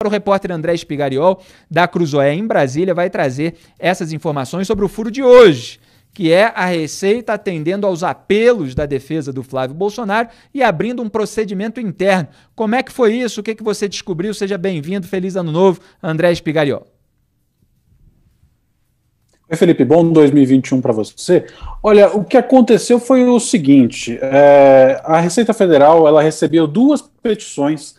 O repórter André Spigariol, da Cruzoé em Brasília, vai trazer essas informações sobre o furo de hoje, que é a Receita atendendo aos apelos da defesa do Flávio Bolsonaro e abrindo um procedimento interno. Como é que foi isso? O que você descobriu? Seja bem-vindo, feliz ano novo, André Spigariol. Oi, Felipe, bom 2021 para você. Olha, o que aconteceu foi o seguinte, a Receita Federal ela recebeu duas petições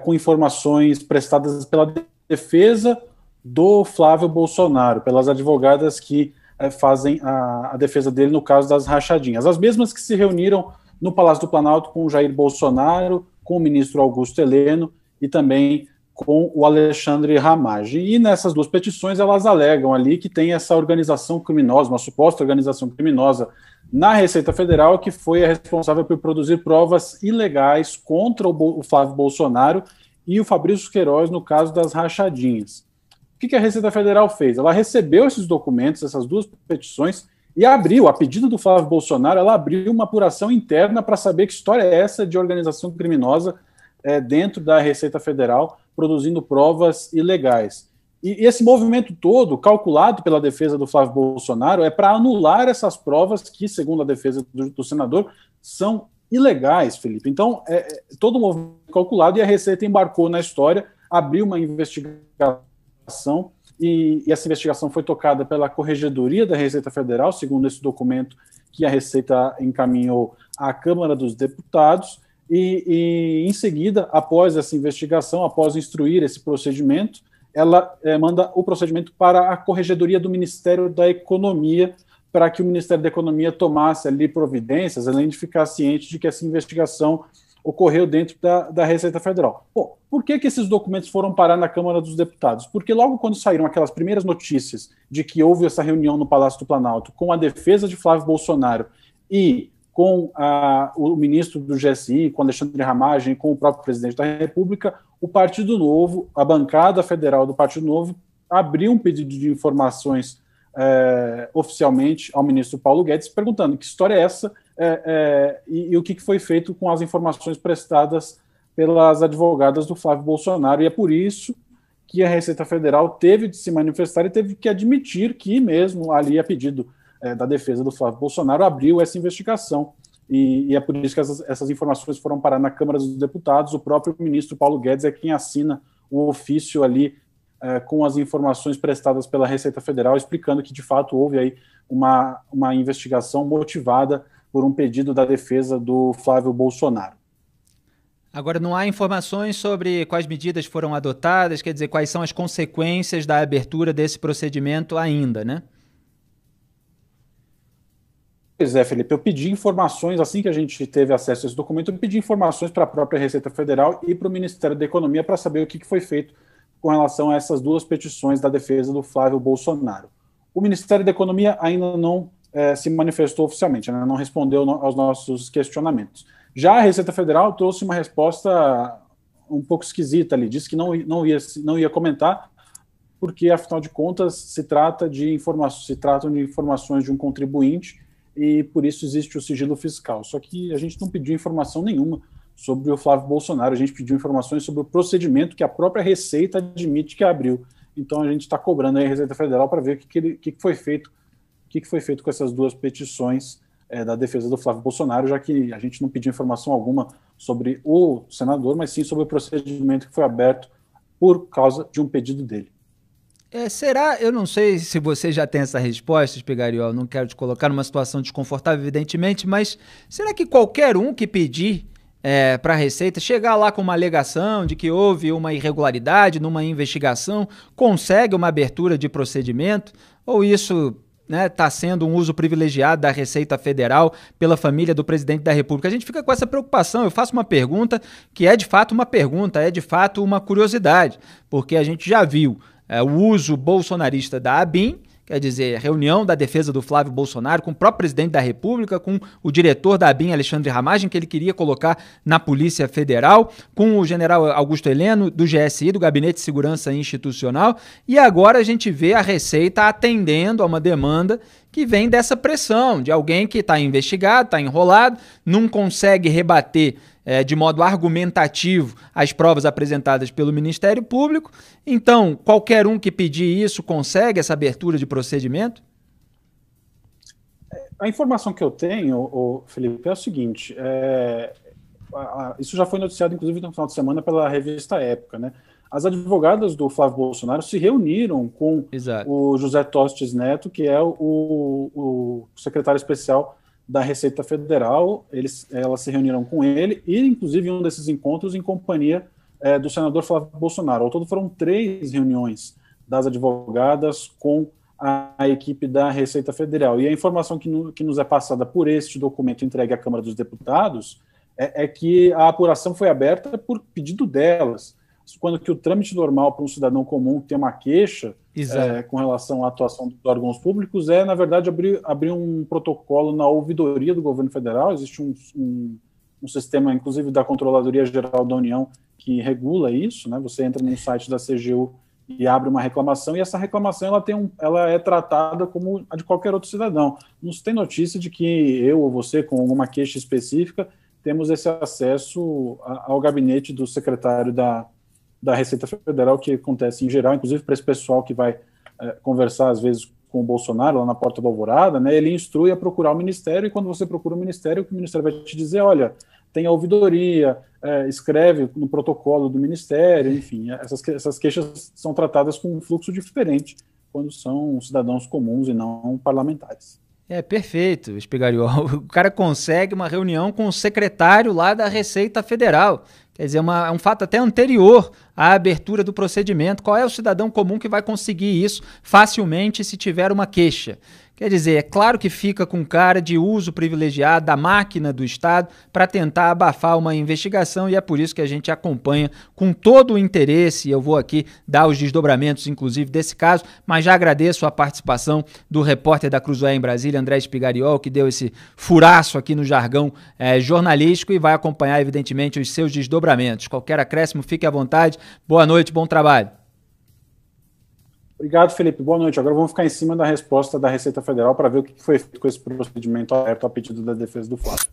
com informações prestadas pela defesa do Flávio Bolsonaro, pelas advogadas que fazem a defesa dele no caso das rachadinhas. As mesmas que se reuniram no Palácio do Planalto com o Jair Bolsonaro, com o ministro Augusto Heleno e também com o Alexandre Ramagem. E nessas duas petições elas alegam ali que tem essa organização criminosa, uma suposta organização criminosa na Receita Federal que foi a responsável por produzir provas ilegais contra o Flávio Bolsonaro e o Fabrício Queiroz no caso das rachadinhas. O que a Receita Federal fez? Ela recebeu esses documentos, essas duas petições, e abriu, a pedido do Flávio Bolsonaro, ela abriu uma apuração interna para saber que história é essa de organização criminosa dentro da Receita Federal, produzindo provas ilegais. E esse movimento todo, calculado pela defesa do Flávio Bolsonaro, é para anular essas provas que, segundo a defesa do senador, são ilegais, Felipe. Então, todo o movimento calculado e a Receita embarcou na história, abriu uma investigação e essa investigação foi tocada pela Corregedoria da Receita Federal, segundo esse documento que a Receita encaminhou à Câmara dos Deputados, e em seguida, após essa investigação, após instruir esse procedimento, ela manda o procedimento para a Corregedoria do Ministério da Economia, para que o Ministério da Economia tomasse ali providências, além de ficar ciente de que essa investigação ocorreu dentro da Receita Federal. Bom, por que esses documentos foram parar na Câmara dos Deputados? Porque logo quando saíram aquelas primeiras notícias de que houve essa reunião no Palácio do Planalto com a defesa de Flávio Bolsonaro e com o ministro do GSI, com Alexandre Ramagem, com o próprio presidente da República, o Partido Novo, a bancada federal do Partido Novo, abriu um pedido de informações oficialmente ao ministro Paulo Guedes, perguntando que história é essa e o que foi feito com as informações prestadas pelas advogadas do Flávio Bolsonaro. E é por isso que a Receita Federal teve de se manifestar e teve que admitir que, mesmo ali a pedido da defesa do Flávio Bolsonaro, abriu essa investigação. E é por isso que essas informações foram parar na Câmara dos Deputados. O próprio ministro Paulo Guedes é quem assina o ofício ali com as informações prestadas pela Receita Federal, explicando que, de fato, houve aí uma investigação motivada por um pedido da defesa do Flávio Bolsonaro. Agora, não há informações sobre quais medidas foram adotadas, quer dizer, quais são as consequências da abertura desse procedimento ainda, né? Pois é, Felipe, eu pedi informações, assim que a gente teve acesso a esse documento, eu pedi informações para a própria Receita Federal e para o Ministério da Economia para saber o que foi feito com relação a essas duas petições da defesa do Flávio Bolsonaro. O Ministério da Economia ainda não se manifestou oficialmente, né, não respondeu aos nossos questionamentos. Já a Receita Federal trouxe uma resposta um pouco esquisita ali, disse que não ia comentar, porque, afinal de contas, se tratam de informações de um contribuinte e, por isso, existe o sigilo fiscal. Só que a gente não pediu informação nenhuma sobre o Flávio Bolsonaro, a gente pediu informações sobre o procedimento que a própria Receita admite que abriu. Então, a gente está cobrando aí a Receita Federal para ver o que foi feito com essas duas petições da defesa do Flávio Bolsonaro, já que a gente não pediu informação alguma sobre o senador, mas sim sobre o procedimento que foi aberto por causa de um pedido dele. Será? Eu não sei se você já tem essa resposta, Spigariol, não quero te colocar numa situação desconfortável, evidentemente, mas será que qualquer um que pedir para a Receita chegar lá com uma alegação de que houve uma irregularidade numa investigação, consegue uma abertura de procedimento? Ou isso está sendo um uso privilegiado da Receita Federal pela família do presidente da República? A gente fica com essa preocupação. Eu faço uma pergunta que é de fato uma pergunta, é de fato uma curiosidade, porque a gente já viu o uso bolsonarista da ABIN, quer dizer, reunião da defesa do Flávio Bolsonaro com o próprio presidente da República, com o diretor da ABIN, Alexandre Ramagem, que ele queria colocar na Polícia Federal, com o general Augusto Heleno, do GSI, do Gabinete de Segurança Institucional, e agora a gente vê a Receita atendendo a uma demanda que vem dessa pressão de alguém que está investigado, está enrolado, não consegue rebater de modo argumentativo as provas apresentadas pelo Ministério Público. Então, qualquer um que pedir isso consegue essa abertura de procedimento? A informação que eu tenho, Felipe, é o seguinte, isso já foi noticiado, inclusive, no final de semana pela revista Época, né? As advogadas do Flávio Bolsonaro se reuniram com o José Tostes Neto, que é o secretário especial da Receita Federal. Elas se reuniram com ele e, inclusive, um desses encontros em companhia do senador Flávio Bolsonaro. Ao todo foram 3 reuniões das advogadas com a equipe da Receita Federal. E a informação que nos é passada por este documento entregue à Câmara dos Deputados é que a apuração foi aberta por pedido delas, quando que o trâmite normal para um cidadão comum ter uma queixa com relação à atuação dos órgãos públicos na verdade, abrir um protocolo na ouvidoria do governo federal. Existe um sistema, inclusive, da Controladoria Geral da União que regula isso, né? Você entra no site da CGU e abre uma reclamação, e essa reclamação ela é tratada como a de qualquer outro cidadão. Não se tem notícia de que eu ou você, com alguma queixa específica, temos esse acesso ao gabinete do secretário da Receita Federal, que acontece em geral, inclusive para esse pessoal que vai conversar, às vezes, com o Bolsonaro, lá na Porta da Alvorada, né? Ele instrui a procurar o Ministério, e quando você procura o Ministério vai te dizer, olha, tem a ouvidoria, escreve no protocolo do Ministério, enfim, essas queixas são tratadas com um fluxo diferente quando são cidadãos comuns e não parlamentares. Perfeito, Espigariol. O cara consegue uma reunião com o secretário lá da Receita Federal. Quer dizer, é um fato até anterior à abertura do procedimento. Qual é o cidadão comum que vai conseguir isso facilmente se tiver uma queixa? Quer dizer, é claro que fica com cara de uso privilegiado da máquina do Estado para tentar abafar uma investigação, e é por isso que a gente acompanha com todo o interesse. Eu vou aqui dar os desdobramentos, inclusive, desse caso, mas já agradeço a participação do repórter da Cruzoé em Brasília, André Espigariol, que deu esse furaço aqui no jargão jornalístico e vai acompanhar, evidentemente, os seus desdobramentos. Qualquer acréscimo, fique à vontade. Boa noite, bom trabalho. Obrigado, Felipe. Boa noite. Agora vamos ficar em cima da resposta da Receita Federal para ver o que foi feito com esse procedimento aberto a pedido da defesa do Flávio.